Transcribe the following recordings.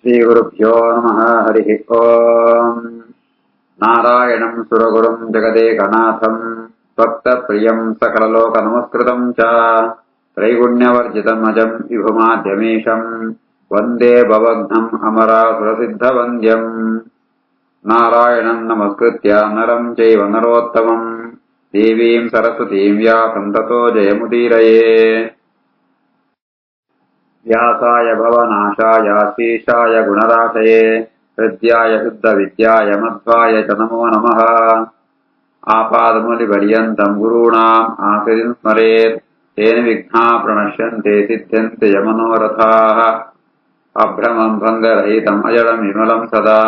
श्रीगुरुभ्यो नमः। हरिः ओम्। नारायणं सुरगुरुं जगदेकनाथं भक्तप्रियं सकललोकनमस्कृतं च त्रैगुण्यवर्जितम् अजं विभुमाद्यमीशं वन्दे भवघ्नम् अमरासुरसिद्धवन्द्यम्। नारायणं नमस्कृत्य नरं चैव नरोत्तमं देवीं सरस्वतीं व्यासं ततो जयमुदीरये। व्यासाय भवनाशाय श्रीशाय गुणराशये हृद्याय शुद्धविद्याय मध्वाय च नमो नमः। आपादमूलिपर्यन्तं गुरूणाम् आश्रितं स्मरेत् तेन विघ्नाः प्रणश्यन्ते सिद्ध्यन्ते च मनोरथाः। अभ्रमं भङ्गरहितम् अजडं विमलं सदा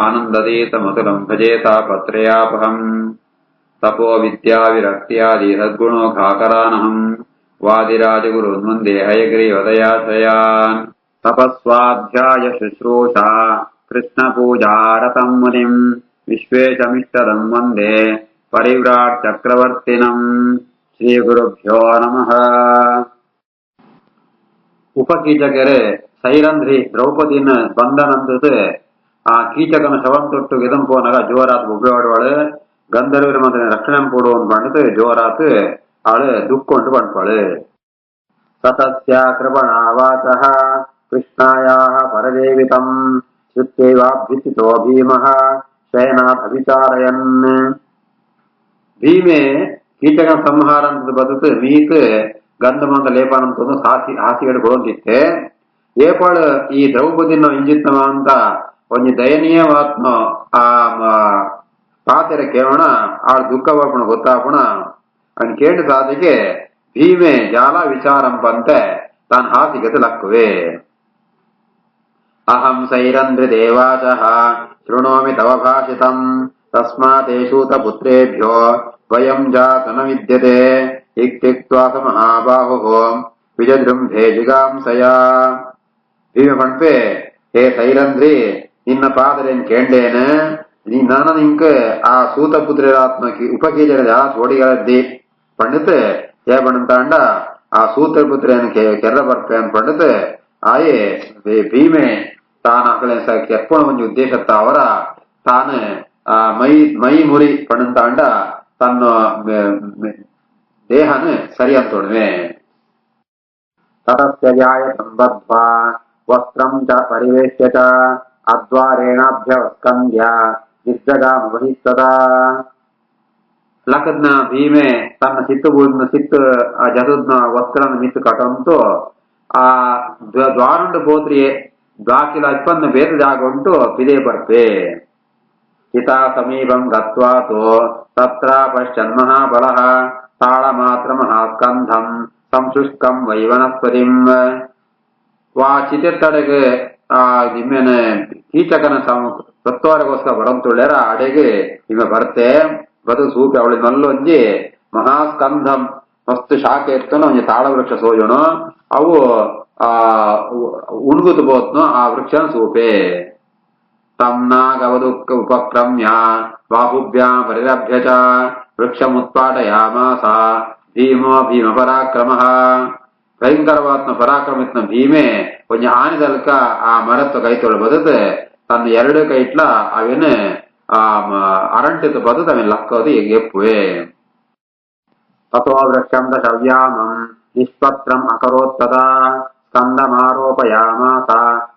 आनन्दतीतमतुलं भजे तापत्रयापहम्। तपो विद्याविरक्त्यादि सद्गुणोघाकरानहम् वादिराजगुरून् वन्दे हयग्रीवदयाश्रयान्। तपस्वाध्याय शुश्रूषा कृष्णपूजारतं मुनिम् विश्वेशमिष्टदं वन्दे परिव्राट् चक्रवर्तिनम्। श्रीगुरुभ्यो नमः। ಉಪಕೀಚಕರೇ ಸೈರಂಧ್ರಿ ದ್ರೌಪದಿನ ಬಂಧನಂದது ಆ ಕೀಚಕನ ಶವಂ ತೊಟ್ಟು ಇದಂ போனக ஜோராத் உபயோடுவாளு ಗಂಧರ್ವರ ಮಂತ್ರ ರಕ್ಷಣೆ ಪೋಡುವನ್ பண்ணிட்டு ஜோராத் ಆಳು ದುಃಖೊಂಡು ಬಂದ್ಪಾಳು. ತತಸ್ಯ ಕೃಪಣಾವಾಚಃ ಕೃಷ್ಣಾಯಾಃ ಪರದೇವಿತಂ ಶ್ರುತ್ಯೈವಾಭ್ಯುಚಿತೋ ಭೀಮಃ ಶಯನಾತ್ ಅವಿಚಾರಯನ್. ಭೀಮೆ ಕೀಚಕನ ಸಂಹಾರ ಅಂತ ಬದುಕು ಮೀತ್ ಗಂಧಮಂತ ಲೇಪಾನಂತ ಹಾಸಿಗಡೆ ಕೊಡೊಂದಿತ್ತೆ ಏಪಾಳು ಈ ದ್ರೌಪದಿನ ಇಂಜಿತ್ತವ ಅಂತ ಒಂದು ದಯನೀಯವಾತ್ಮ ಆ ಪಾತೆರ ಕೇಳೋಣ ಆಳು ದುಃಖ ಬರ್ಪಣ ಗೊತ್ತಾಪಣ అని ಕೇಳಿ ಸಾಧಿಗೆ ಭೀಮೆ ಜಾಲ ವಿಚಾರಂ ಬಂತೆ ತಾನು ಹಾಸಿಗೆ ಲಕ್ಕುವೆ. ಅಹಂ ಸೈರಂಧ್ರಿ ದೇವಾಚಃ ಶೃಣೋಮಿ ತವ ಭಾಷಿತಂ ತಸ್ಮಾತೇಷೂತ ಪುತ್ರೇಭ್ಯೋ ವಯಂ ಜಾತನ ವಿದ್ಯತೆ ಇತ್ಯುಕ್ತ್ವಾ ಸ ಮಹಾಬಾಹುಃ ವಿಜೃಂಭೆ ಜಿಗಾಂಸಯಾ. ಭೀಮ ಪಣ್ಪೆ ಹೇ ಸೈರಂಧ್ರಿ ನಿನ್ನ ಪಾದರೇನ್ ಕೇಂಡೇನ ನಾನು ನಿಂಕ ಆ ಸೂತಪುತ್ರರಾತ್ಮಕಿ ಉಪಕೀಜರ ಜೋಡಿಗಳದ್ದಿ ಪಂಡಿತ್ ಏ ಪಣಂತಾಂಡ ಆ ಸೂತಪುತ್ರನ ಕೆರ್ರ ಬರ್ಪೆ ಅಂತ ಪಂಡಿತ್ ಆಯೇ ಭೀಮೆ ತಾನು ಅಕಳೆ ಕೆಪ್ಪಣ ಒಂದು ಉದ್ದೇಶತ್ತ ಅವರ ತಾನು ಮೈ ಮುರಿ ಪಣಂತಾಂಡ ತನ್ನ ದೇಹನ ಸರಿ ಅಂತೋಡ್ವೆ. ತತಸ್ಯ ಜಾಯ ಸಂಬದ್ಧ್ವಾ ವಸ್ತ್ರಂ ಚ ಪರಿವೇಶ್ಯ ಚ ಅದ್ವಾರೇಣಾಭ್ಯವಸ್ಕಂದ್ಯ ನಿರ್ಜಗಾಮ ಬಹಿಸ್ತದಾ. ಲಕದ್ನ ಭೀಮೆ ತನ್ನ ಸಿತ್ತು ಜದುದ್ನ ವಸ್ತ್ರನ ಮಿತ್ತು ಕಟಂತು ಆ ದ್ವಾರುಂಡು ಪೋತ್ರಿ ದ್ವಾಕಿಲ ಇಪ್ಪನ್ನ ಬೇದ ಜಾಗ ಉಂಟು ಪಿದೇ ಬರ್ಪೆ. ಹಿತಾ ಸಮೀಪಂ ಗತ್ವಾತೋ ತತ್ರ ಪಶ್ಯನ್ ಮಹಾಬಲಃ ತಾಳಮಾತ್ರ ಮಹಾಸ್ಕಂಧಂ ಸಂಶುಷ್ಕಂ ವೈವನಸ್ಪತಿಂ. ವಾ ಚಿತೆತ್ತಡೆಗೆ ಆ ನಿಮ್ಮೆನ ಕೀಚಕನ ಸತ್ತೋರಗೋಸ್ಕರ ಬರಂತುಳ್ಳ್ಯಾರ ಅಡೆಗೆ ಇವ ಬರ್ತೆ ಬದು ಸೂಪಿ ಅವಳಿ ಮಲ್ಲೊಂಜಿ ಮಹಾಸ್ಕಂಧಂ ಮಸ್ತ್ ಶಾಖೆ ಎತ್ತನೋ ಒಂಜಿ ತಾಳ ವೃಕ್ಷ ಸೋಜೋನು ಅವು ಆ ಉಣ್ಗುತ್ತು ಬೋತ್ನು ಆ ವೃಕ್ಷನ ಸೂಪೆ. ತಮ್ನಾಗವದುಃಖ ಉಪಕ್ರಮ್ಯ ಬಾಹುಭ್ಯಾಂ ಪರಿರಭ್ಯ ಚ ವೃಕ್ಷಮುತ್ಪಾಟಯಾಮಾಸ ಭೀಮೋ ಭೀಮ ಪರಾಕ್ರಮಃ. ಭಯಂಕರವಾತ್ಮ ಪರಾಕ್ರಮಿತ್ನ ಭೀಮೆ ಕೊಂಚ ಆನಿದಲ್ಕ ಆ ಮರತ್ವ ಕೈತೊಳ ಬದತ್ ತನ್ನ ಎರಡು ಕೈಟ್ಲ ಅವೇನ ಆ ಅರಂಟಿತ ಬದತ್ ಅವನ್ ಲಕ್ಕದು ಎಪ್ಪುವೆ. ತಥೋ ವೃಕ್ಷಂ ದಶವ್ಯಾಮಂ ನಿಷ್ಪತ್ರಂ ಅಕರೋತ್ತದಾ ಸ್ಕಂದಮಾರೋಪಯಾಮಾಸ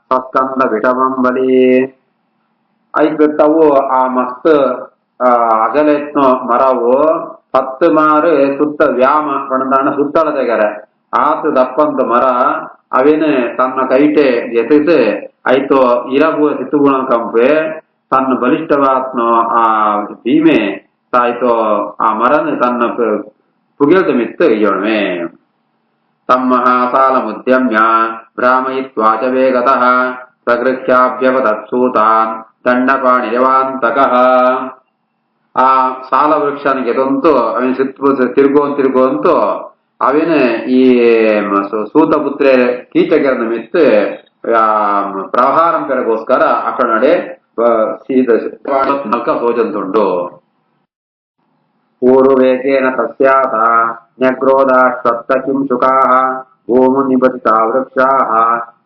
ಸಸ್ಕಂದ ವಿಷಮಂ ಬಲಿ. ಐತವು ಆ ಮಸ್ತ್ ಅಗಲೆತ್ನೋ ಮರವು 10 ಮಾರು ಸುತ್ತ ವ್ಯಾಮ ಪಣದಾಣ ಸುತ್ತಳದೆಗರೆ ಆತು ದಪ್ಪಂತ ಮರ ಅವೇನು ತನ್ನ ಕೈಟೆ ಎತ್ತಿತು ಆಯ್ತು ಇರಬು ಸಿತ್ತುಗುಣ ಕಂಪೆ ತನ್ನ ಬಲಿಷ್ಠವಾತ್ನ ಆ ಭೀಮೆ ಆಯ್ತು ಆ ಮರನ ತನ್ನ ಪುಗೆಲ್ತ ಮಿತ್ತು ಇಯೋಣವೆ. ತಮ್ಮ ಸಾಲ ಮುದ್ಯಮ್ಯ ಭ್ರಾಮಯಿತ್ವಾಚ ವೇಗತಃ ಪ್ರಗೃಹ್ಯಾಭ್ಯವದತ್ಸೂತಾನ್ ದಂಡಪಾಣಿರವಾಂತಕಃ. ಆ ಸಾಲ ವೃಕ್ಷನಿಗೆ ತಂತು ಅವನ ತಿರುಗುವಂತು ಅವೇನು ಈ ಸೂತಪುತ್ರ ಕೀಚಕರನ್ನ ಮಿತ್ತು ಪ್ರಹಾರಂ ಪೆರಗೋಸ್ಕರ ಅಕಡೆ ನಲ್ಕ ಸೋಜಂತುಂಡು. ಪೂರ್ವೇಕೇನ ತಸ್ಯಾತ ನ್ಯಕ್ರೋಧಾಶ್ವತ್ತ ಕಿಂಶುಕಾಃ ಭೂಮು ನಿಪತಿತಾ ವೃಕ್ಷಾಃ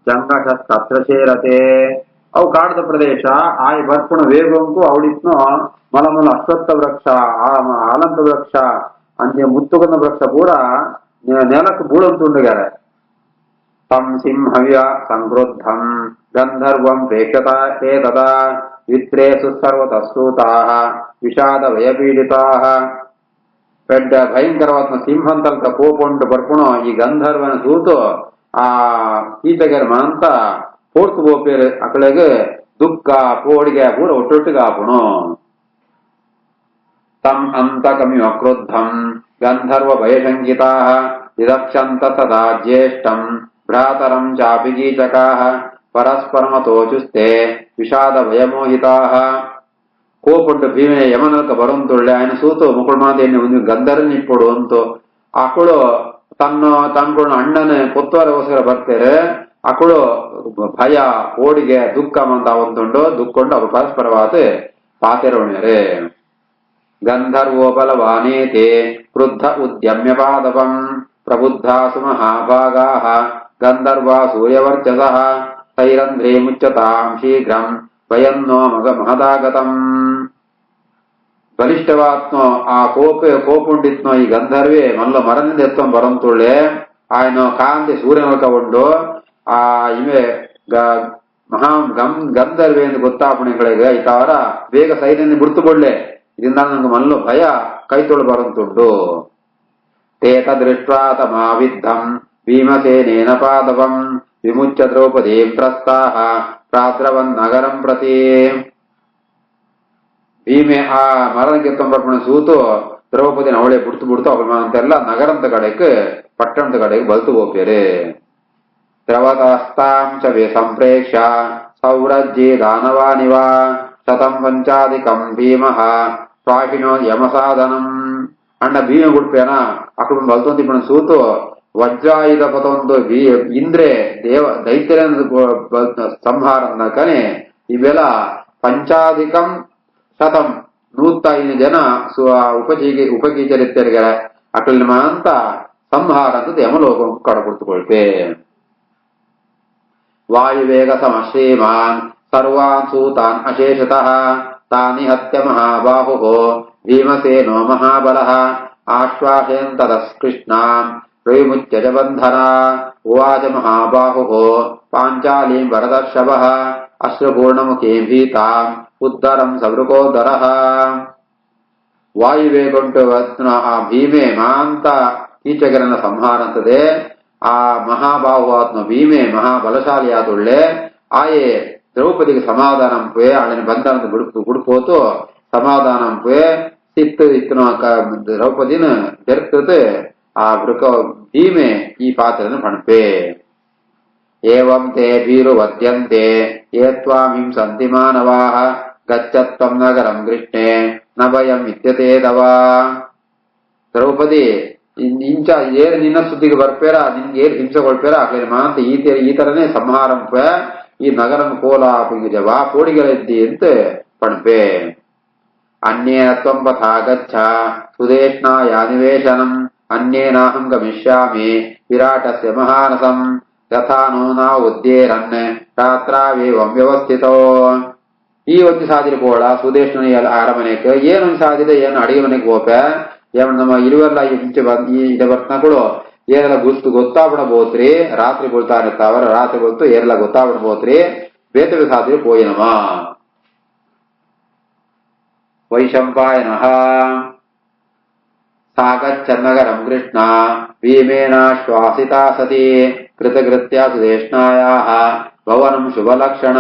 ಜಂಗಶಸ್ತತ್ರ ಸೇರತೆ ಅವು ಕಾಡದ ಪ್ರದೇಶ ಆಯ್ ಬರ್ಪುಣ ವೇಗಂಕು ಅವಳಿತ್ನು ಮಲಮಲ ಅಶ್ವತ್ಥ ವೃಕ್ಷ ಆಲಂತ ವೃಕ್ಷ ಅಂಚೆ ಮುತ್ತುಗಂಧ ವೃಕ್ಷ ಪೂರ ನೆಲಕ್ಕೆ ಬೂಳಂತುಂಡಗಾರೆ ತಂ ಸಿಂಹವ್ಯ ಸಂಕ್ರುದ್ಧಂ ಗಂಧರ್ವಂ ಪ್ರೇಕ್ಷತಾ ತೇ ತದಾ ವಿತ್ರೇಸು ಸರ್ವತಸ್ತೂತಾಃ ವಿಷಾದ ವಯಪೀಡಿತಾಃ ಪೆಡ್ಡ ಭಯಂಕರವಾದ ಸಿಂಹಂತಲ್ಕ ಕೋಪುಂಡು ಬರ್ಪುಣೋ ಈ ಗಂಧರ್ವನ ಸೂತು ಆ ಕೀಟಗರ ಮನಂತ ಪೋರ್ತು ಬೋಪೇರು ಅಕಳೆಗೆ ದುಃಖ ಪೋಡಿಗೆ ಪೂರ ಒಟ್ಟೊಟ್ಟಿಗೆ ಆಪುಣು ತಂ ಅಂತಕಮಿವ ಕ್ರುದ್ಧಂ ಗಂಧರ್ವ ಭಯಶಂಕಿತಾಃ ವಿರಕ್ಷಂತ ತದಾ ಜ್ಯೇಷ್ಠಂ ಭ್ರಾತರಂ ಚಾಪಿ ಕೀಚಕಾಃ ಪರಸ್ಪರಮತೋಚುಸ್ತೆ ವಿಷಾದ ಭಯಮೋಹಿತಾಃ ಕೋಪುಂಟು ಭೀಮೆ ಯಮನಲ್ಕ ಬರುಂತುಳ್ಳೆ ఆయన ಸೂತು ಮುಕುಳು ಮಾತೆಯನ್ನು ಒಂದು ಗಂಧರ್ವನಿಪ್ಪಡು ಅಂತು ಅಕಳು ತನ್ಕೊಂಡು ಅಣ್ಣನ ಪೊತ್ತವರಿಗೋಸ್ಕರ ಬರ್ತಾರೆ ಅಕಳು ಭಯ ಓಡಿಗೆ ದುಃಖ ಮಂತ ಅವಂತುಂಡು ದುಃಖೊಂಡು ಅವರು ಪರಸ್ಪರವಾದ ಪಾತೆರೋಣ್ಯರೆ ಗಂಧರ್ವೋ ಬಲವಾನೇತೆ ಕ್ರುದ್ಧ ಉದ್ಯಮ್ಯ ಪಾದಪಂ ಪ್ರಬುದ್ಧಾಸು ಮಹಾಭಾಗಾಃ ಗಂಧರ್ವಾ ಸೂರ್ಯವರ್ಚಸಃ ತೈರಂಧ್ರೇ ಮುಚ್ಚತಾಂ ಶೀಘ್ರಂ ಭಯನ್ನೋ ಮಹದಾಗತಂ ಬಲಿಷ್ಠವಾತ್ನೋ ಆ ಕೋಪುಂಡಿತ್ನೋ ಈ ಗಂಧರ್ವೇ ಮಲ್ಲ ಮರದಿಂದ ಎತ್ತೊಂದು ಬರಂತುಳ್ಳೆ ఆయన ಕಾಂತಿ ಸೂರ್ಯನೊಳಕ ಉಂಡು ಆ ಇವೆ ಮಹಾ ಗಂಧರ್ವೇ ಎಂದು ಗೊತ್ತಾಪಣೆಗಳಿಗೆ ಈತಾವರ ಬೇಗ ಸೈನ್ಯ ಬಿಡ್ತುಕೊಳ್ಳೆ ಇದರಿಂದ ನಂಗೆ ಮಲ್ಲು ಭಯ ಕೈತೊಳು ಬರಂತುಂಡು ತೇತ ದೃಷ್ಟ್ವಾ ತಮಾವಿದ್ಧಂ ಭೀಮಸೇನೇನ ಪಾದವಂ ವಿಮುಚ್ಯ ದ್ರೌಪದೀಂ ಪ್ರಸ್ಥಾಹ ಪ್ರಾದ್ರವನ್ ನಗರಂ ಪ್ರತಿ ಭೀಮೆ ಆ ಮರಕ್ಕೆ ಎತ್ತೊಂಬರ್ಪಣ ಸೂತು ದ್ರೌಪದಿನ ಅವಳೆ ಬಿಡ್ತು ಅವಳಂತೆಲ್ಲ ನಗರಂತ ಕಡೆಗೆ ಪಟ್ಟಣದ ಕಡೆಗೆ ಬಲ್ತು ಹೋಗ್ಯಾರೆ ದ್ರವತಾಸ್ತಾಂ ಚ ವೇ ಸಂಪ್ರೇಕ್ಷ ಸೌರಜ್ಯೇ ದಾನವಾನಿವ ಶತಂ ಪಂಚಾಧಿಕಂ ಭೀಮಃ ಸ್ವಾಹಿನೋ ಯಮಸಾಧನಂ ಅಣ್ಣ ಭೀಮೆ ಗುಡ್ಪೇನ ಅక్కడ ಬಲ್ತೊಂದಿಪ್ಪಣ ಸೂತು ವಜ್ರಾಯುಧ ಪತೊಂದು ಇಂದ್ರೆ ದೈತ್ಯರ ಸಂಹಾರ ಕನೆ ಇವೆಲ್ಲ ಪಂಚಾಧಿಕಂ ಶತಂ 105 ಜನ ಉಪಕೀಚರಿತ್ಯರಿಗೆ ಅಕಲ್ ಅಂತ ಸಂಹಾರ ಅಂತ ಯಮಲೋಕ ಕಡಕೊಡ್ತುಕೊಳ್ಪೆ ವಾಯುವೇಗ ಸಮಶ್ರೀಮಾನ್ ಸರ್ವಾನ್ ಸೂತಾನ್ ಅಶೇಷತಃ ತಾನಿ ಹತ್ಯ ಮಹಾಬಾಹು ಭೀಮಸೇನೋ ಮಹಾಬಲಃ ಆಶ್ವಾಸಯಂತದಸ್ ಕೃಷ್ಣಾನ್ ಪ್ರವಿಮುಚ್ಯ ಚ ಬಂಧನ ಉವಾಚ ಮಹಾಬಾಹು ಪಾಂಚಾಲೀಂ ವರದರ್ಷಭಃ ಅಶ್ರುಪೂರ್ಣಮುಖೀಂ ಭೀತಾಂ ಉದ್ದರಂ ಸವೃಕೋದರಃ ವಾಯುವೇಗೊಂಡು ಆ ಭೀಮೆ ಮಾಂತ ಕೀಚಕರನ್ನ ಸಂಹಾರ ಅಂತದೆ ಆ ಮಹಾಬಾಹುವಾತ್ಮ ಭೀಮೆ ಮಹಾಬಲಶಾಲಿಯಾದುಳ್ಳೆ ಆಯೇ ದ್ರೌಪದಿಗೆ ಸಮಾಧಾನಂಪುವೆ ಅವಳಿನ ಬಂಧನದ ಗುಡುಪೋತು ಸಮಾಧಾನಂಪುವೆ ಇತ್ತನ ದ್ರೌಪದಿನ ಜರ್ತದೆ ಆ ಭೀಮೆ ಈ ಪಾತ್ರನ ಪಣಪೆ ಏವಂ ತೇ ಭೀರು ವದ್ಯಂತೆ ಯೇ ತ್ವಾಂ ಹಿಂಸಂತಿ ಮಾನವಾಃ ಗಚ್ಚತ್ವಂ ನಗರಂ ಕೃಷ್ಣೇ ನ ಭಯಂ ವಿದ್ಯತೆ ತವಾ ದ್ರೌಪದಿ ಇಂಚ ಏರು ನಿನ್ನ ಸುದ್ದಿಗೆ ಬರ್ಪೇರ ನಿನ್ಗೆ ಏರು ಹಿಂಸೆ ಕೊಳ್ಪೇರ ಆಗ್ಲಿ ಮಾಂತ ಈ ತರನೇ ಸಂಹಾರಂಪ ಈ ನಗರಂ ಕೋಲಾಪಿಗೆ ವಾ ಪೋಡಿಗಳಿದ್ದಿ ಅಂತ ಪಣಪೆ ಅನ್ಯೇನ ತ್ವಂ ಪಥಾ ಗಚ್ಚ ಸುದೇಶ್ನಾಯ ನಿವೇಶನಂ ಅನ್ಯೇನಾಹಂ ಗಮಿಷ್ಯಾಮಿ ವಿರಾಟಸ್ಯ ಮಹಾನಸಂ ಯಥಾನೋ ನಾವು ಉದ್ದೇರನ್ ರಾತ್ರಾವೇವಂ ವ್ಯವಸ್ಥಿತೋ ಈ ಒಂದು ಸಾದಿರಿ ಪೋಳ ಸುದೇಶ್ನ ಅರಮನೆಗೆ ಏನು ಸಾದಿದೆ ಏನು ಅಡಿಗೆ ಮನೆಗೆ ಹೋಪೆ ಏನು ನಮ್ಮ ಇರುವೆಲ್ಲ ಇಂಚೆ ಇದೆ ಬರ್ತನಗಳು ಏನೆಲ್ಲ ಗೊತ್ತಾಗ್ಬಿಡಬಹುದ್ರಿ ರಾತ್ರಿ ಬೀಳ್ತಾನೆ ಅವರ ರಾತ್ರಿ ಗೊತ್ತು ಏನೆಲ್ಲ ಗೊತ್ತಾಗ್ಬಿಡ್ಬೋದ್ರಿ ಬೇತವೆ ಸಾದಿರಿ ಪೋಯಿನಮ ವೈಶಂಪಾಯನಃ ಸಾಗಚ್ಚನ್ನಗರಂ ಕೃಷ್ಣ ಭೀಮೇನಾಶ್ವಾಸಿತಾ ಸತಿ ಕೃತಕೃತ್ಯ ಸುದೇಶ್ನಾಯಾಃ ಭವನಂ ಶುಭಲಕ್ಷಣ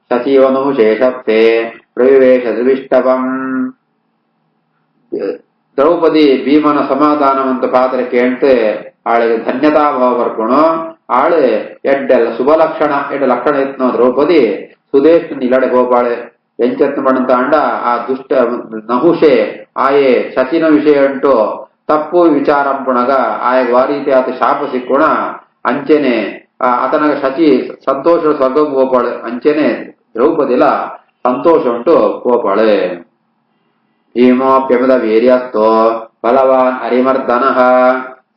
ಸಚಿವನು ಶೇಷಪ್ತೆ ಪ್ರವಿವೇಶವಿಷ್ಟವಂ ದ್ರೌಪದಿ ಭೀಮನ ಸಮಾಧಾನವಂತ ಪಾತ್ರ ಕೇಳ್ತೆ ಆಳಿಗೆ ಧನ್ಯತಾಭಾವ ಬರ್ಕೊಣು ಆಳು ಎಡ್ಡೆಲ್ಲ ಶುಭಲಕ್ಷಣ ಎಡ್ಡ ಲಕ್ಷಣ ಇತ್ನೋ ದ್ರೌಪದಿ ಸುದೇಶ್ ಇಲ್ಲಡೆ ಹೋಗ್ಬಾಳೆ ಎಂಚತ್ನ ಮಾಡಂತ ಅಂಡ ಆ ದುಷ್ಟ ನಹುಷೆ ಆಯೆ ಶಚಿನ ವಿಷಯ ಉಂಟು ತಪ್ಪು ವಿಚಾರಂಪುಣಗ ಆಯ ವಾರೀತಿ ಆತ ಶಾಪ ಸಿಕ್ಕೋಣ ಅಂಚೆನೆ ಆತನಗ ಶಚಿ ಸಂತೋಷ ಸ್ವರ್ಗ ಗೋಪಾಳೆ ಅಂಚೆನೆ ದ್ರೌಪದಿಲ ಸಂತೋಷ ಉಂಟು ಗೋಪಾಳೆ ಭೀಮೋಪ್ಯಮದ ವೀರ್ಯಸ್ಥೋ ಬಲವಾನ್ ಹರಿಮರ್ದನಃ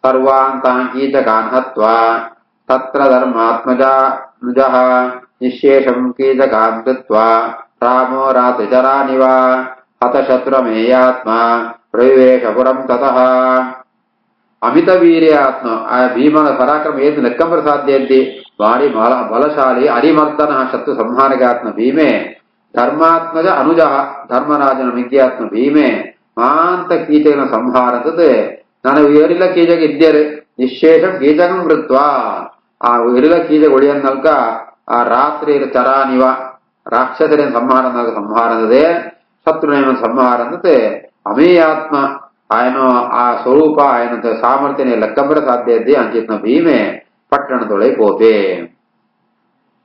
ಸರ್ವಾನ್ ತಾನ್ ಕೀಚಕಾನ್ ಹತ್ವಾ ತತ್ರ ಧರ್ಮಾತ್ಮಜ ನುಜಃ ನಿಶೇಷಂ ಕೀಚಕಾನ್ ಕೃತ್ವಾ ರಾಮೋ ರಾತ್ರಿಚರಾನಿವ ಹತಶತ್ರುಮೇಯಾತ್ಮ ಪ್ರವಿವೇಶ ಪುರಂ ತತಃ. ಅಮಿತ ವೀರ್ಯ ಆತ್ಮ, ಆ ಭೀಮನ ಪರಾಕ್ರಮ ಏನು ಲೆಕ್ಕಂಬರ ಸಾಧ್ಯ ಇದ್ದಿ. ಭಾರಿ ಬಲಶಾಲಿ ಅರಿಮರ್ದನ ಶತ್ರು ಸಂಹಾರಗಾತ್ಮ ಭೀಮೆ. ಧರ್ಮಾತ್ಮಜ ಅನುಜ ಧರ್ಮರಾಜನ ಮಿಗ್ಯಾತ್ಮ ಭೀಮೆ ಮಾಂತ ಕೀಚಕನ ಸಂಹಾರದದು ನಾನು ಏರಿಲ್ಲ ಕೀಚಕ ಇದ್ದೇರು ನಿಶೇಷಂ ಕೀಚಕಂ ಕೃತ್ವ ಆ ಏರಿಲ್ಲ ಕೀಚಕ ಒಳಿಯನ್ನಲ್ಕ ಆ ರಾತ್ರಿ ಚರಾನಿವ ರಾಕ್ಷಸರ ಸಂಹಾರದೇ ಶತ್ರುನ ಸಂಹಾರದತೆ ಅಮೇಯಾತ್ಮ ఆయన ఆ స్వరూప ఆయన సామర్థ్యాన్ని లెక్కంబర సాధ్యది అంచేతన భీమే పట్టణదొళైపోతే.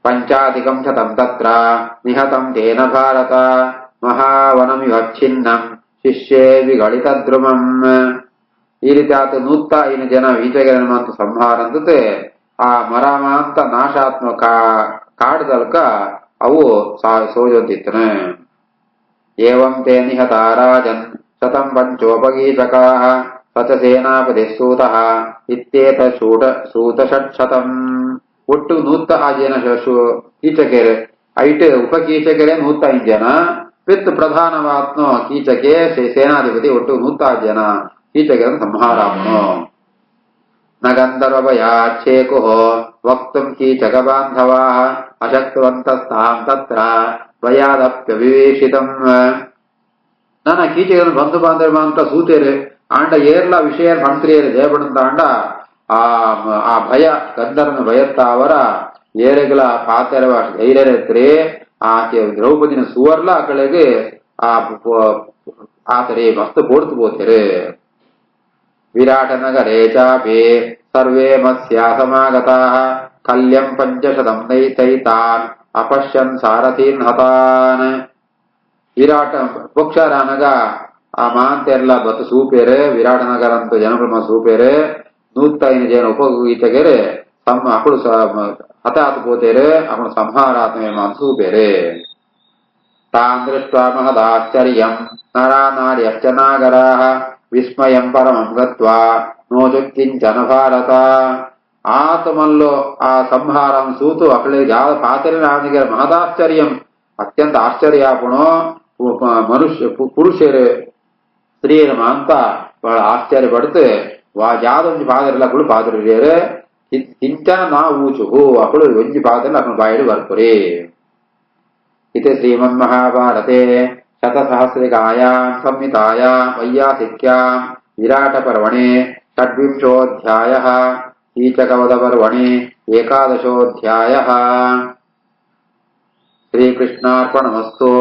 పంచాధికం శతం తత్ర నిహతం తేన భారత ಮಹಾವನಮಿವಚ್ಛಿನ್ನಂ ಶಿಷ್ಯೇ ವಿಗಳಿತ ಧ್ರುವಂ. ಈ ರೀತಿ ಆತ 105 ಜನ ವೀಚಗರನ ಮತ್ತು ಸಂಹಾರ ಅಂದತೆ ಆ ಮರಾಮಾಂತ ನಾಶಾತ್ಮಕ ಕಾಡ್ದಲ್ಕ ಅವು ಸೋಜೊಂದಿತ್ತನ. ಏವಂ ತೇ ನಿಹತ ರಾಜನ್ ಶತಂ ಪಂಚೋಪಗೀತಕಾಃ ಸಚ ಸೇನಾಪತಿ ಸೂತಃ ಇತ್ಯೇತ ಸೂತಷಟ್ಶತಂ. ಒಟ್ಟು 105 ಜನ ಕೀಚಕರು ಐಟ್ ಉಪಕೀಚಕರೇ 105 ಜನ ವಿತ್ ಪ್ರಧಾನವಾತ್ನೋ ಕೀಚಕೆ ಸೇನಾಧಿಪತಿ ಒಟ್ಟು 105 ಜನ ಕೀಚಕರನ್ನು ಸಂಹಾರಾತ್ನೋ. ನ ಗಂಧರ್ವಭಯಾಚ್ಛೇಕು ವಕ್ತುಂ ಕೀಚಕ ಬಾಂಧವಾಃ ಅಶಕ್ತವಂತಸ್ತಾಂ ತತ್ರ ಭಯಾದಪ್ಯವಿವೇಶಿತಂ. ನನ್ನ ಕೀಚಕರನ್ನು ಬಂಧು ಬಾಂಧವ ಅಂತ ಸೂತೇರು ಆಂಡ ಏರ್ಲ ವಿಷಯ ಮಂತ್ರಿಯರು ಜಯಪಡಂತ ಆಂಡ ಆ ಭಯ ಗಂಧರ್ವನ ಭಯತ್ತಾವರ ಏರೆಗಳ ಪಾತೆರವ ಧೈರ್ಯರೆತ್ರೆ ಆಕೆ ದ್ರೌಪದಿನ ಸುವರ್ಲ ಆ ಕಡೆಗೆ ಆತರೆ ಮಸ್ತ್ ಪೋಡ್ತು ಪೋತೆರು. ವಿರಾಟ ನಗರೇ ಚಾಪಿ ಸರ್ವೇ ಮತ್ಸ್ಯಾ ಸಮಾಗತಾಃ ಕಲ್ಯಂ 500 ದೈತೈತಾನ್ ಅಪಶ್ಯನ್ ಸಾರಥೀನ್ ಹತಾನ್. ವಿರಾಟ ಪಕ್ಷಾರಾನಗ ಆ ಮಾಂತೆರ್ಲ ಬತ್ತು ಸೂಪೇರೆ ವಿರಾಟ ನಗರ ಅಂತ ಜನಬ್ರಹ್ಮ ಸೂಪೇರೆ 105 ಜನ ಉಪಗೀತಗೆರೆ ತಮ್ಮ ಅಕಳು ಹತಾತ್ ಪೋತೇರೆ ಅವನ ಸಂಹಾರಾತ್ಮೆ ಮಾತು ಸೂಪೇರೆ. ತಾನ್ ದೃಷ್ಟ್ವಾ ಮಹದಾಶ್ಚರ್ಯಂ ನರಾನಾರ್ಯಶ್ಚ ನಾಗರಾಃ ವಿಸ್ಮಯಂ ಪರಮಂ ಗತ್ವಾ ನೋಚುಕ್ಕಿಂಚನ ಭಾರತ. ಆತಮಲ್ಲೋ ಆ ಸಂಹಾರಂ ಸೂತು ಅಕಳೆ ಯಾವ ಪಾತ್ರಿನ ಅವನಿಗೆ ಮಹದಾಶ್ಚರ್ಯಂ ಅತ್ಯಂತ ಆಶ್ಚರ್ಯಾಪುಣೋ ಮನುಷ್ಯ ಪುರುಷರು ಸ್ತ್ರೀಯರ ಅಂತ ಬಹಳ ಆಶ್ಚರ್ಯ ಪಡ್ತು ಯಾವ್ದೊಂದು ಪಾದರೆಲ್ಲ ಅಕ್ಕಳು ಪಾದರು ಕಿಂಚನ ನಾ ಊಚುಹು ಅಕ್ಕಳು ಒಂಜಿ ಪಾದರೆಲ್ಲ ಅಕ್ಕಳು ಬಾಯಿಡು ಬರ್ಪುರಿ. ಇದು ಶ್ರೀಮನ್ಮಹಾಭಾರತೆ ಶತಸಹಸ್ರಿಕಾಯಾಂ ಸಂಹಿತಾಯಾಂ ವೈಯಾಸಿಕ್ಯಾಂ ವಿರಾಟ ಪರ್ವಣಿ ಷಡ್ವಿಂಶೋऽಧ್ಯಾಯಃ ಕೀಚಕವಧ ಪರ್ವಣಿ 11ೋऽಧ್ಯಾಯಃ. ಶ್ರೀಕೃಷ್ಣಾರ್ಪಣಮಸ್ತು.